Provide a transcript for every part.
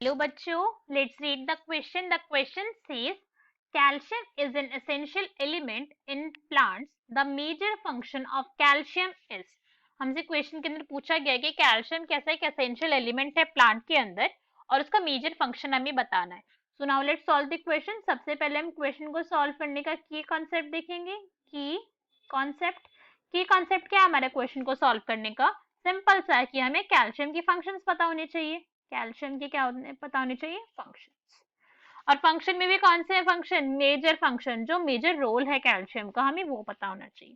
Hello बच्चों, let's read the question. The question says calcium is an essential element in plants. The major function of calcium is. हमसे question के अंदर पूछा गया है कि कैल्शियम कैसा एक एसेंशियल एलिमेंट है प्लांट के अंदर और उसका मेजर फंक्शन हमें बताना है. So now let's solve the question. सबसे पहले हम क्वेश्चन को सॉल्व करने का की कॉन्सेप्ट देखेंगे. की कॉन्सेप्ट क्या है हमारे क्वेश्चन को सॉल्व करने का? सिंपल सा है कि हमें कैल्शियम की फंक्शंस पता होने चाहिए. कैल्शियम के क्या पता होने चाहिए? फंक्शंस. और फंक्शन में भी कौन से फंक्शन? मेजर फंक्शन, जो मेजर रोल है कैल्शियम का हमें वो पता होना चाहिए.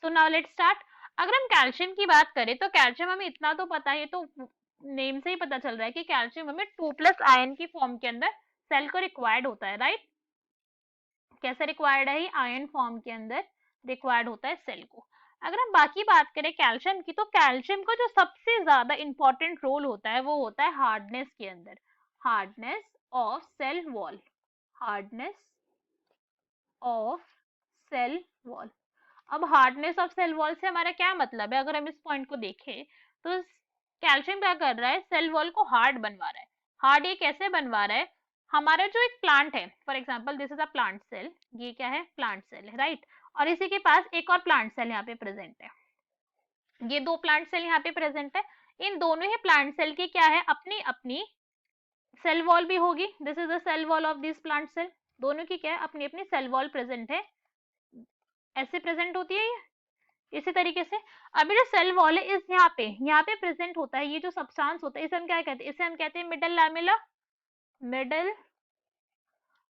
So now let's start. अगर हम कैल्शियम की बात करें तो कैल्शियम हमें इतना तो पता है, तो नेम से ही पता चल रहा है कि कैल्शियम हमें 2+ आयन की फॉर्म के अंदर सेल को रिक्वायर्ड होता है. राइट? कैसे रिक्वायर्ड है? आयन फॉर्म के अंदर रिक्वायर्ड होता है सेल को. अगर हम बाकी बात करें कैल्शियम की, तो कैल्शियम का जो सबसे ज्यादा इंपॉर्टेंट रोल होता है वो होता है हार्डनेस के अंदर. Hardness of cell wall. Hardness of cell wall. अब हार्डनेस ऑफ सेल वॉल से हमारा क्या मतलब है? अगर हम इस पॉइंट को देखें तो कैल्शियम क्या कर रहा है? सेल वॉल को हार्ड बनवा रहा है. हार्ड ये कैसे बनवा रहा है? हमारा जो एक प्लांट है, for example this is a plant cell. ये क्या है? प्लांट सेल है. राइट? और इसी के पास एक और प्लांट सेल यहाँ पे प्रेजेंट है. ये दो प्लांट सेल यहाँ पे प्रेजेंट है. इन दोनों ही प्लांट सेल की क्या है? अपनी अपनी सेल वॉल भी होगी. This is the cell wall of this plant cell. दोनों की क्या है? अपनी अपनी सेल वॉल प्रेजेंट है. ऐसे प्रेजेंट होती है ये, इसी तरीके से. अभी जो सेल वॉल है इस यहाँ पे प्रेजेंट होता है ये जो सब्सटेंस होता है, इसे हम क्या कहते हैं? इसे हम कहते हैं मिडल लैमेला. मिडल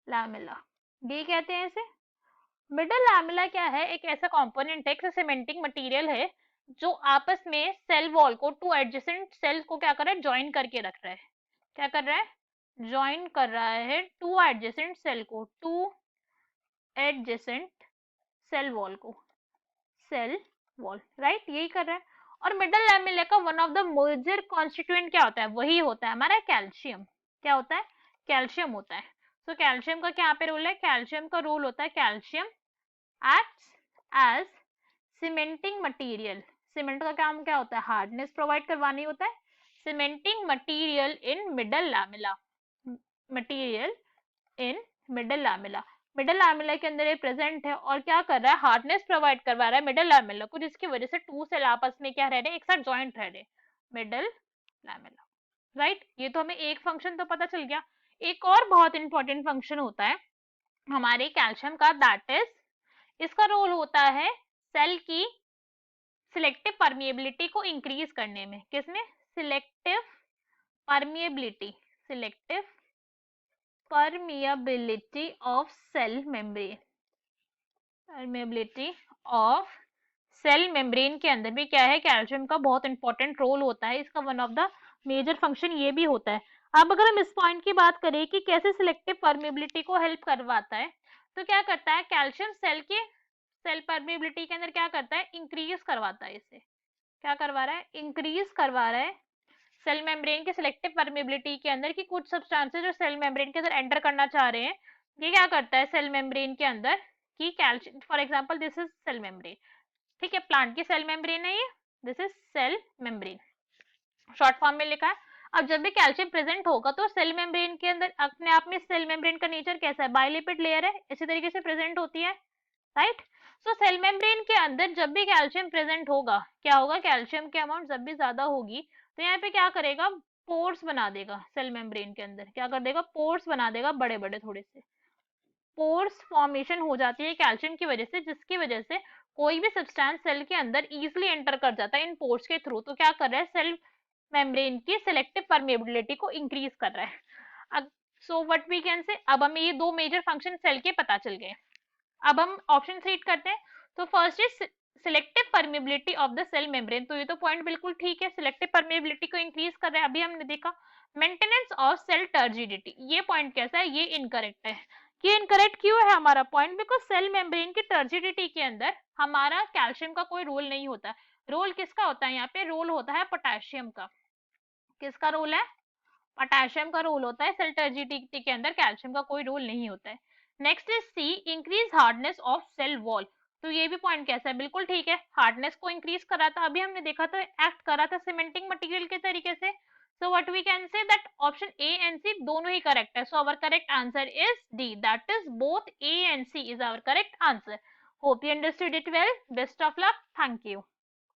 लैमेला, ये कहते हैं इसे. मिडल लैमेला क्या है? एक ऐसा कंपोनेंट है, एक सीमेंटिंग मटेरियल है जो आपस में सेल वॉल को, टू एडजेसेंट सेल्स को क्या कर रहा है? ज्वाइन करके रख रहा है. क्या कर रहा है? ज्वाइन कर रहा है टू एडजेसेंट सेल को, टू एडजेसेंट सेल वॉल को. Cell wall. राइट? यही कर रहा है. और मिडल लैमेला का one of the major constituent क्या होता है? वही होता है हमारा कैल्शियम. क्या होता है? कैल्शियम होता है. तो कैल्शियम का क्या पे रोल है? कैल्शियम का रोल होता है, calcium acts as cementing material. Cement का काम क्या होता है? हार्डनेस प्रोवाइड करवानी होता है. Cementing material in middle lamella. Material in middle lamella. Middle lamella के अंदर ये प्रेजेंट है और क्या कर रहा है? हार्डनेस प्रोवाइड करवा रहा है मिडल लैमेला को, जिसकी वजह से टू सेल आपस में क्या रह रहे हैं? एक साथ जॉइंट रह रहे. Middle lamella. राइट? ये तो हमें एक फंक्शन तो पता चल गया. एक और बहुत इंपॉर्टेंट फंक्शन होता है हमारे कैल्शियम का, दैट इज, इसका रोल होता है सेल की सिलेक्टिव परमिएबिलिटी को इंक्रीज करने में. किसमें? Selective permeability. Selective permeability of cell membrane. permeability of cell membrane के अंदर भी क्या है? कैल्शियम का बहुत इंपॉर्टेंट रोल होता है. इसका one of the major function ये भी होता है. अब अगर हम इस पॉइंट की बात करें कि कैसे सिलेक्टिव परमिएबिलिटी को हेल्प करवाता है, तो क्या करता है? कैल्शियम सेल की सेल परमिएबिलिटी के अंदर क्या करता है? इंक्रीज करवाता है. इसे क्या करवा रहा है? इंक्रीज करवा रहा है सेल मेम्ब्रेन के सिलेक्टिव परमिएबिलिटी के अंदर, की कुछ सब्सटेंसेस जो सेल मेम्ब्रेन के अंदर एंटर करना चाह रहे हैं, ये क्या करता है सेल मेम्ब्रेन के अंदर कि calcium, for example this is cell membrane. ठीक है? प्लांट की सेल मेम्ब्रेन है ये. This is cell membrane, short form में लिखा है. अब जब भी कैल्शियम प्रेजेंट होगा तो सेल मेम्ब्रेन के अंदर अपने आप में, सेल मेम्ब्रेन का नेचर कैसा है? बाइलिपिड लेयर है, इसी तरीके से प्रेजेंट होती है. राइट? सो सेल मेम्ब्रेन के अंदर जब भी कैल्शियम प्रेजेंट होगा, क्या होगा? कैल्शियम की अमाउंट जब भी ज्यादा होगी तो यहाँ पे क्या करेगा? पोर्स बना देगा सेल मेम्ब्रेन के अंदर. क्या कर देगा? पोर्स बना देगा, बड़े बड़े थोड़े से पोर्स फॉर्मेशन हो जाती है कैल्शियम की वजह से, जिसकी वजह से कोई भी सब्सटेंस सेल के अंदर इजीली एंटर कर जाता है इन पोर्स के थ्रू. तो क्या कर रहा है? सेल मेम्ब्रेन की सिलेक्टिव परमिएबिलिटी को इंक्रीज कर रहा है. So what we can say, अब हमें ये दो मेजर फंक्शन सेल के पता चल गए. अब हम ऑप्शन रीड करते हैं. तो first is selective permeability of the cell membrane. तो ये तो पॉइंट बिल्कुल ठीक है, सिलेक्टिव परमिएबिलिटी को इंक्रीज कर रहा है. अभी हमने देखा मेंटेनेंस ऑफ सेल टर्जिडिटी. ये पॉइंट कैसा है? ये इनकरेक्ट है. ये इनकरेक्ट क्यों है हमारा पॉइंट? बिकॉज सेल मेम्ब्रेन की टर्जिडिटी के अंदर हमारा कैल्शियम का कोई रोल नहीं होता. रोल किसका होता है? यहाँ पे रोल होता है पोटेशियम का. किसका रोल है? पोटेशियम का रोल होता है. सेल टर्जिडिटी के अंदर कैल्शियम का कोई रोल नहीं होता है. Next is C, increase hardness of cell wall. तो ये भी पॉइंट कैसा है? बिल्कुल ठीक है, हार्डनेस को इंक्रीज करा था. अभी हमने देखा था एक्ट करा था सीमेंटिंग मटेरियल के तरीके से. So what we can say that option A and C दोनों ही correct है. So our correct answer is D. That is both A and C is our correct answer. Hope you understood it well. Best of luck. Thank you.